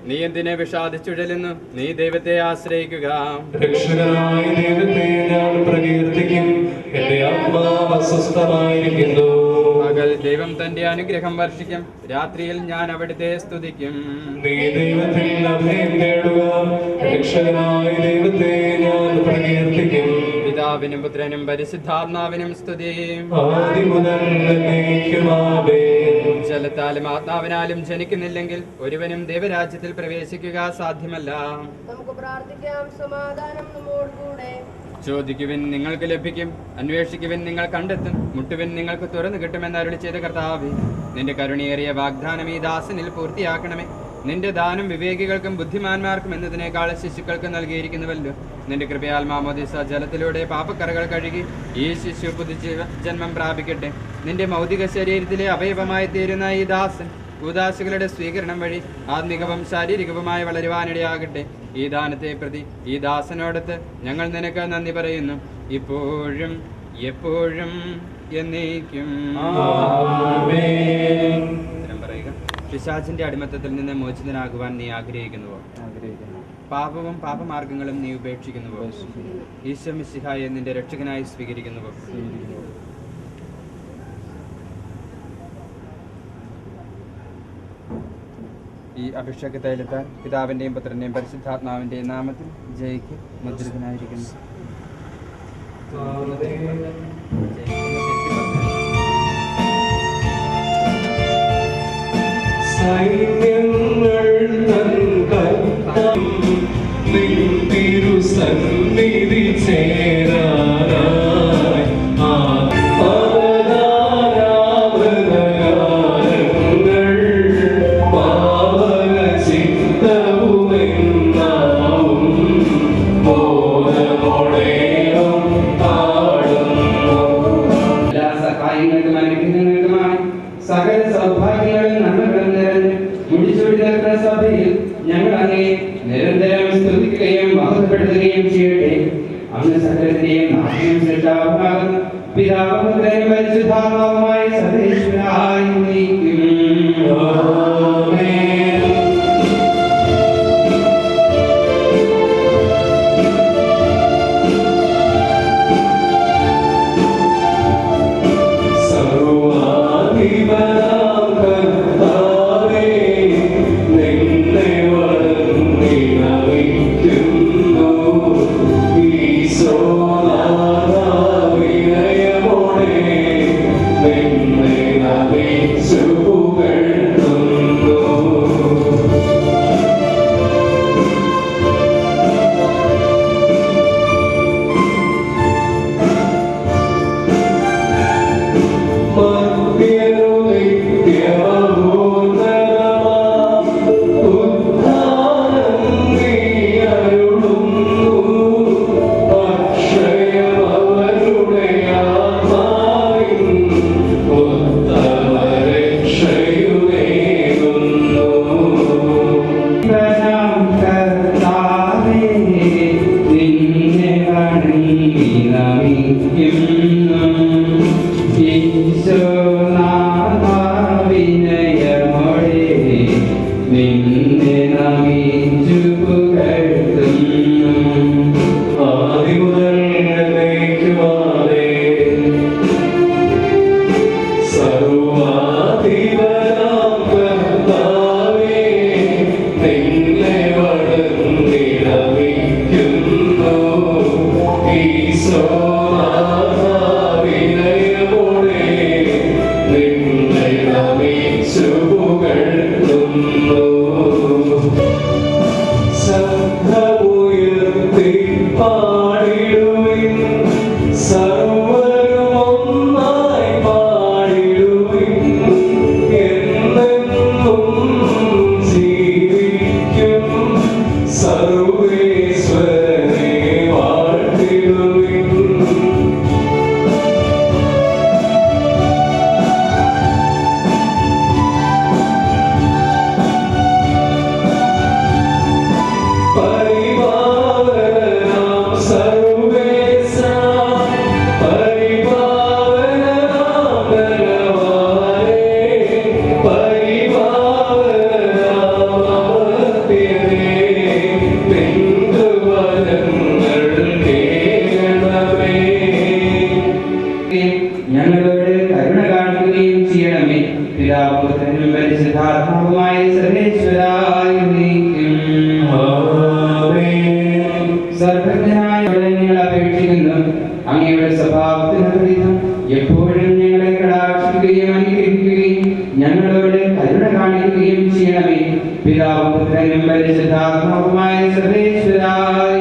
നീ എന്തിനെ വിഷാദിച്ചുഴലുന്നു? നീ ദൈവത്തെ ആശ്രയിക്കുക. രക്ഷകനായ ദൈവത്തെ ഞാൻ പ്രകീർത്തിക്കും. എന്റെ ആത്മാവ് അസ്വസ്ഥമായിരിക്കുന്നു. പകൽ ദൈവം തന്റെ അനുഗ്രഹം വർഷിക്കും, രാത്രിയിൽ ഞാൻ അവിടുത്തെ സ്തുതിക്കും. നീ ദൈവത്തിൽ അഭയം തേടുക. രക്ഷകനായ ദൈവത്തെ ഞാൻ പ്രകീർത്തിക്കും. പിതാവിനും പുത്രനും പരിശുദ്ധാത്മാവിനും സ്തുതി. ജലത്താലും ആത്മാവിനാലും ജനിക്കുന്നില്ലെങ്കിൽ ഒരുവനും ദൈവരാജ്യത്തിൽ പ്രവേശിക്കുക സാധ്യമല്ല. നമുക്ക് പ്രാർത്ഥിക്കാം. സമാധാനം നമ്മോടുകൂടെ. ചോദിക്കുവിൻ, നിങ്ങൾക്ക് ലഭിക്കും. അന്വേഷിക്കുവിൻ, നിങ്ങൾ കണ്ടെത്തും. മുട്ടുവിൻ, നിങ്ങൾക്ക് തുറന്നു കിട്ടുമെന്ന് അരുളി ചെയ്ത കർത്താവേ, നിന്റെ കരുണയേറിയ വാഗ്ദാനം ഈ ദാസനിൽ പൂർത്തിയാക്കണമേ. നിന്റെ ദാനം വിവേകികൾക്കും ബുദ്ധിമാന്മാർക്കും എന്നതിനേക്കാൾ ശിശുക്കൾക്ക് നൽകിയിരിക്കുന്നുവല്ലോ. നിന്റെ കൃപയാൽ മാമോദീസ ജലത്തിലൂടെ പാപക്കറകൾ കഴുകി ഈ ശിശു പുതുജന്മം പ്രാപിക്കട്ടെ. നിന്റെ മൗതിക ശരീരത്തിലെ അവയവമായി തീരുന്ന ഈ ദാസൻ ഉദാശികളുടെ സ്വീകരണം വഴി ആത്മികവും ശാരീരികവുമായി വളരുവാനിടയാകട്ടെ. ഈ ദാനത്തെ പ്രതി ഈ ദാസനോടത്ത് ഞങ്ങൾ നിനക്ക് നന്ദി പറയുന്നു, ഇപ്പോഴും എപ്പോഴും എന്നേക്കും. പറയുക. പിശാചിന്റെ അടിമത്തത്തിൽ നിന്ന് മോചിതനാകുവാൻ നീ ആഗ്രഹിക്കുന്നുവോ? പാപവും പാപമാർഗങ്ങളും നീ ഉപേക്ഷിക്കുന്നുവോ? ഈശോ മിശിഹായെ നിന്റെ രക്ഷകനായി സ്വീകരിക്കുന്നുവോ? ഈ അഭിഷേക തൈലത്താൽ പിതാവിന്റെയും പുത്രന്റെയും പരിശുദ്ധാത്മാവിന്റെയും നാമത്തിൽ ജയിക്ക് മുദ്രിതനായിരിക്കുന്നു. സൈന്യങ്ങൾ തൻ കർത്താവിൻ തിരുസന്നിധി ചേരാനായി അവതാരാമൃതഗാനങ്ങൾ പാവക ചിത്തവുമെന്നാവും മോദമോടേവം പാടുന്നു. എല്ലാ സഹായങ്ങൾക്കും അനുഗ്രഹങ്ങൾക്കുമായി സകല സൗഭാഗ്യങ്ങളും നന്മകളും നിറഞ്ഞ് മുടിച്ചൂടി നിൽക്കുന്ന സഭയിൽ ഞങ്ങൾ അങ്ങേ നിരന്തരം സ്തുതിക്കുകയും മഹത്വപ്പെടുത്തുകയും ചെയ്യട്ടെ. അങ്ങ് സകലത്തിന്റെയും നാശനം സൃഷ്ടാവുമാകുന്ന പിതാവും പുത്രനും പരിശുദ്ധാത്മാവുമായ സർവേശ്വരനായി നീക്കും. ും പിതാവും പുത്രനും പരിശുദ്ധാത്മാവുമായ സർവേശ്വരായ സർവജ്ഞനായ നിങ്ങൾ അപേക്ഷിക്കുന്നു. അങ്ങയുടെ സ്വഭാവത്തിന് വിപരീതം എപ്പോഴും ഞങ്ങളെ കടാക്ഷിക്കുകയും അനുഗ്രഹിക്കുകയും ഞങ്ങളോട് കരുണ കാണിക്കുകയും ചെയ്യണമേ. പിതാവും പുത്രനും പരിശുദ്ധാത്മാവുമായ സർവേശ്വരായ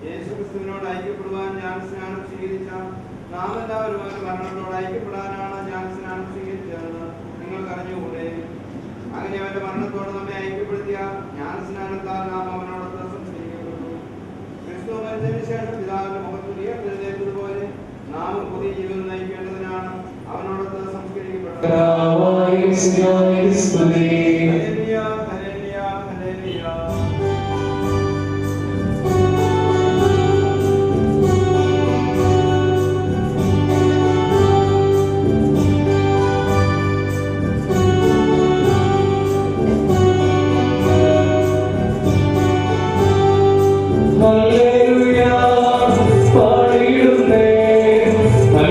യേശുക്രിസ്തുവിനോട് ഐക്യപ്പെടുവാൻ ജ്ഞാനസ്നാനം സ്വീകരിച്ച നാം എല്ലാവരും മരണത്തോട് ഐക്യപ്പെടാനാണ് ജ്ഞാനസ്നാനം സ്വീകരിച്ചതെന്ന് നിങ്ങൾക്ക് അറിഞ്ഞുകൂടെ? അങ്ങനെ അവന്റെ മരണത്തോട് നമ്മെ ഐക്യപ്പെടുത്തിയ ജ്ഞാനസ്നാനത്താൽ നാം അവനോടൊത്ത് സംസ്കരിക്കപ്പെട്ടു. ക്രിസ്തു മരിച്ചതിന് ശേഷം പിതാവിന്റെ മുഖത്ത് ഉയർത്തെഴുന്നേറ്റതുപോലെ നാം പുതിയ ജീവിതം നയിക്കേണ്ടതിനാണ് അവനോടൊത്ത് സംസ്കരിക്കപ്പെട്ടത്. Hallelujah,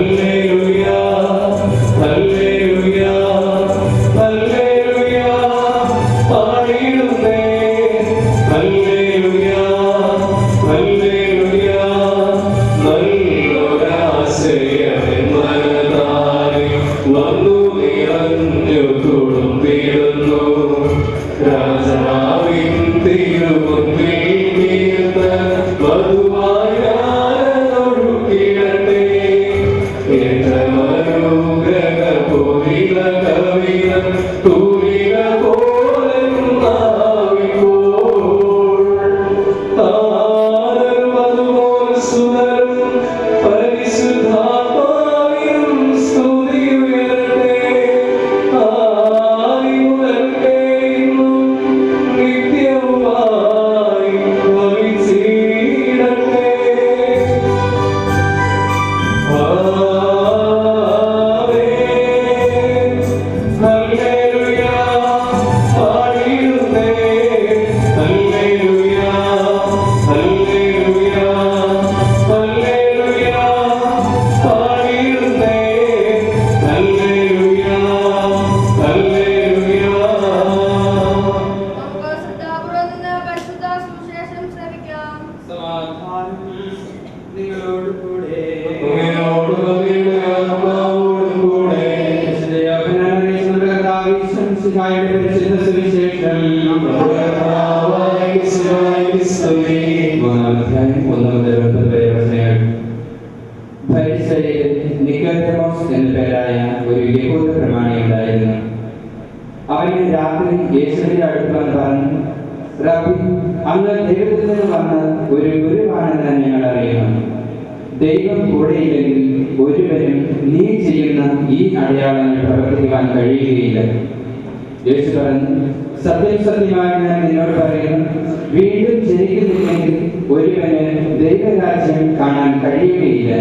hallelujah, hallelujah. അവന് രാത്രി യേശുവിന്റെ അടുത്ത് വന്ന് പറഞ്ഞു, റബ്ബി, അങ്ങ് ദൈവത്തിൽ നിന്ന് വന്ന ഒരു ഗുരുവാണെന്ന് ഞങ്ങൾ അറിയണം. ദൈവം കൂടെയില്ലെങ്കിൽ ഒരുവരും നീ ചെയ്യുന്ന ഈ അടയാളങ്ങൾ പ്രവർത്തിക്കുവാൻ കഴിയുകയില്ല. യേശു പറഞ്ഞു, സത്യം സത്യമായി ഞാൻ നിന്നോട് പറയുന്നു, വീണ്ടും ജനിക്കുന്നില്ലെങ്കിൽ ഒരുവന് ദൈവരാജ്യം കാണാൻ കഴിയുകയില്ല.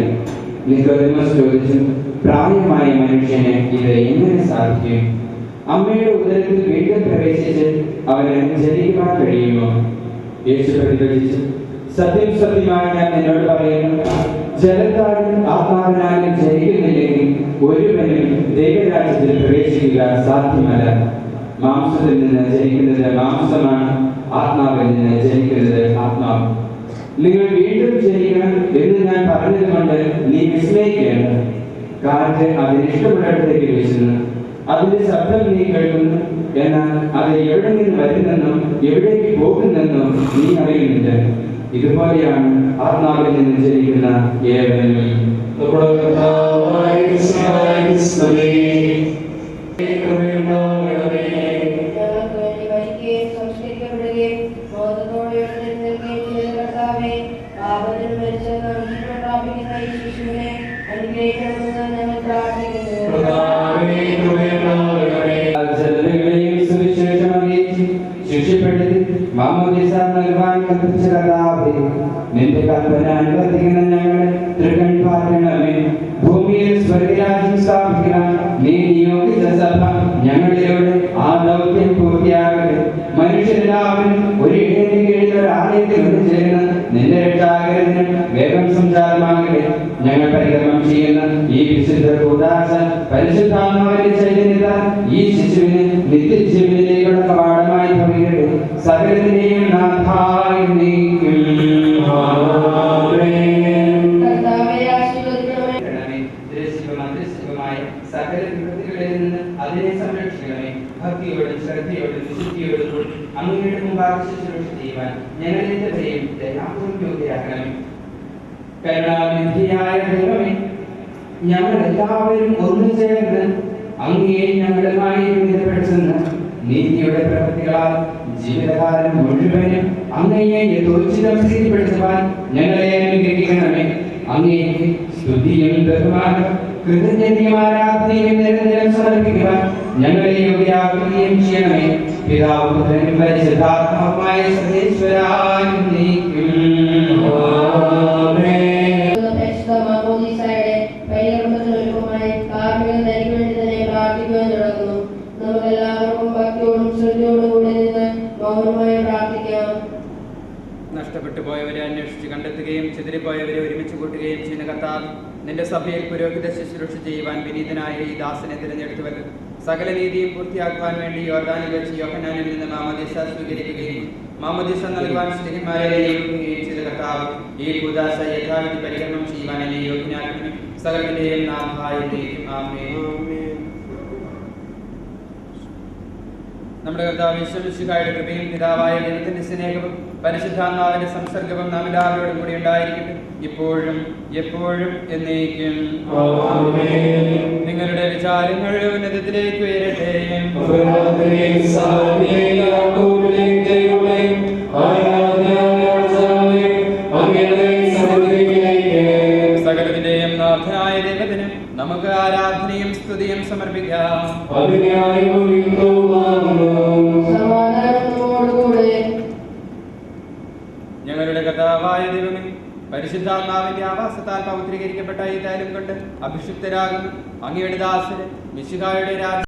നിക്കോദെമോസ് ചോദിച്ചു, പ്രായമായ മനുഷ്യന് ഇത് എങ്ങനെ സാധിക്കും? അമ്മയുടെ ഉദരത്തിൽ വീണ്ടും പ്രവേശിച്ച് അവന് ജനിക്കുവാൻ കഴിയുമോ? യേശു പ്രതിവചിച്ചു, സത്യം സത്യമായി ഞാൻ നിന്നോട് പറയുന്നു, ജലത്താലും ആത്മാവിനാലും ജനിക്കുന്നില്ലെങ്കിൽ ഒരുവനും ദൈവരാജ്യത്തിൽ പ്രവേശിക്കുക സാധ്യമല്ല. മാംസത്തിൽ നിന്ന് ജനിക്കുന്നത് മാംസമാണ്, ആത്മാവിൽ നിന്ന് ജനിക്കുന്നത് ആത്മാവ്. നിങ്ങൾ വീണ്ടും ജനിക്കണം എന്ന് ഞാൻ പറഞ്ഞതുകൊണ്ട് നീ വിസ്മയിക്കേണ്ട. കാറ്റ് അതിനിഷ്ടമുള്ളിടത്തേക്ക് വീശുന്നു, അതിന്റെ ശബ്ദം നീ കേൾക്കുന്നു, എന്നാൽ അത് എവിടെ നിന്ന് വരുന്നെന്നും എവിടേക്ക് പോകുന്നെന്നും നീ അറിയുന്നില്ല. ഇതുപോലെയാണ് ആത്മാവിൽ നിന്ന് ജനിക്കുന്ന ഏവനും. നിന്റെ കൽപ്പന അനുവർത്തിക്കുന്ന ഞങ്ങളെ തൃക്കൺപാർക്കണമേ. ഭൂമിയിൽ സ്വർഗരാജ്യം സ്ഥാപിക്കണം. നീ നിയോഗിച്ച സഭ ഞങ്ങളിലൂടെ ആ ദൗത്യം പൂർത്തിയാകട്ടെ. മനുഷ്യരെല്ലാവരും ഒരു ഇടേന്റെ കീഴിൽ ഒരു ആലയത്തിൽ ചേർന്ന് നിന്റെ രക്ഷാ സകലത്തിന്റെയും നാഥായി നീക്കും. കർത്താവേ ആശീർവദിക്കണമേ. ദൃശ്യവും അദൃശ്യവുമായ സകല വിപത്തുകളിൽ നിന്ന് അതിനെ സംരക്ഷിക്കണമേ. ഭക്തിയോടും ശ്രദ്ധയോടും വിശുദ്ധിയോടും അങ്ങയുടെ മുമ്പാകെ ശുശ്രൂഷ ചെയ്യുവാൻ ഞങ്ങളെയും ദയാപൂർവ്വം യോഗ്യരാക്കണമേ. കരുണാനിധിയായ ദൈവമേ, ഞങ്ങൾ എല്ലാവരും ഒന്നു ചേർന്ന് അങ്ങയെ ഞങ്ങളുമായി ബന്ധപ്പെടുത്തുന്ന നീതിയുടെ പ്രവൃത്തികളാൽ ജീവിതകാലം മുഴുവനും അങ്ങയെ യഥോചിതം സ്ഥിതിപ്പെടുത്തുവാൻ ഞങ്ങളെ അനുഗ്രഹിക്കണമേ. അങ്ങേക്ക് സ്തുതിയും ബഹുമാനവും കൃതജ്ഞതയും ആരാധനയും നിരന്തരം സമർപ്പിക്കുവാൻ ഞങ്ങളെ യോഗ്യരാക്കുകയും ചെയ്യണമേ. പിതാവും പുത്രനും പരിശുദ്ധാത്മാവുമായ സർവേശ്വരായ നീക്കും. മാമോദീസായുടെ പരികർമ്മത്തിനൊരുക്കമായി കാർമികൻ തനിക്ക് വേണ്ടി തന്നെ പ്രാർത്ഥിക്കുവാൻ തുടങ്ങുന്നു. നമുക്കെല്ലാവർക്കും ഭക്തിയോടും ശ്രദ്ധയോടും കൂടി നിന്ന് മൗനമായി പ്രാർത്ഥിക്കാം. നഷ്ടപ്പെട്ടു പോയവരെ അന്വേഷിച്ച് കണ്ടെത്തുകയും ചിതറിപ്പോയവരെ ഒരുമിച്ച് കൂട്ടുകയും ചെയ്യുന്ന കർത്താവ്, നിന്റെ സഭയിൽ പുരോഹിത ശുശ്രൂഷ ചെയ്യുവാൻ വിനീതനായ ഈ ദാസനെ തിരഞ്ഞെടുത്തുവല്ലോ. സകല നീതിയും പൂർത്തിയാക്കുവാൻ വേണ്ടി യോർദാനിൽ വെച്ച് യോഹന്നാനിൽ നിന്ന് മാമോദീസ സ്വീകരിക്കുകയും മാമോദീസ നൽകുവാൻ സ്നേഹിതന്മാരെ നിയോഗിക്കുകയും ചെയ്ത കർത്താവ്, ഈ കൂദാശ യഥാവിധി പരികർമ്മം ചെയ്യുവാൻ എന്നെ യോഗ്യനാക്കണമേ. സകലത്തിന്റെയും നാഥായി നീക്കും. ആമേൻ. നമ്മുടെ കർത്താവ് യേശുമിശിഹായുടെ കൃപയും പിതാവായ ദൈവത്തിന്റെ സ്നേഹവും പരിശുദ്ധാത്മാവിന്റെ സംസർഗവും നാം എല്ലാവരോടും കൂടി ഉണ്ടായിരിക്കട്ടെ, ഇപ്പോഴും എപ്പോഴും എന്നേക്കും. നിങ്ങളുടെ വിചാരങ്ങൾ ഉന്നതത്തിലേക്ക് ഉയരട്ടെ. സകലത്തിന്റെയും നാഥനായ ദൈവത്തിന് നമുക്ക് ആരാധനയും സ്തുതിയും സമർപ്പിക്കാം. ഞങ്ങളുടെ കർത്താവായ ദൈവമേ, പരിശുദ്ധാത്മാവിന്റെ ആവാസത്താൽ പവിത്രീകരിക്കപ്പെട്ട ഈ തൈലം കൊണ്ട് അഭിഷിക്തരാകുന്നു അങ്ങയുടെ ദാസന് മിശിഹായുടെ രാജ്യം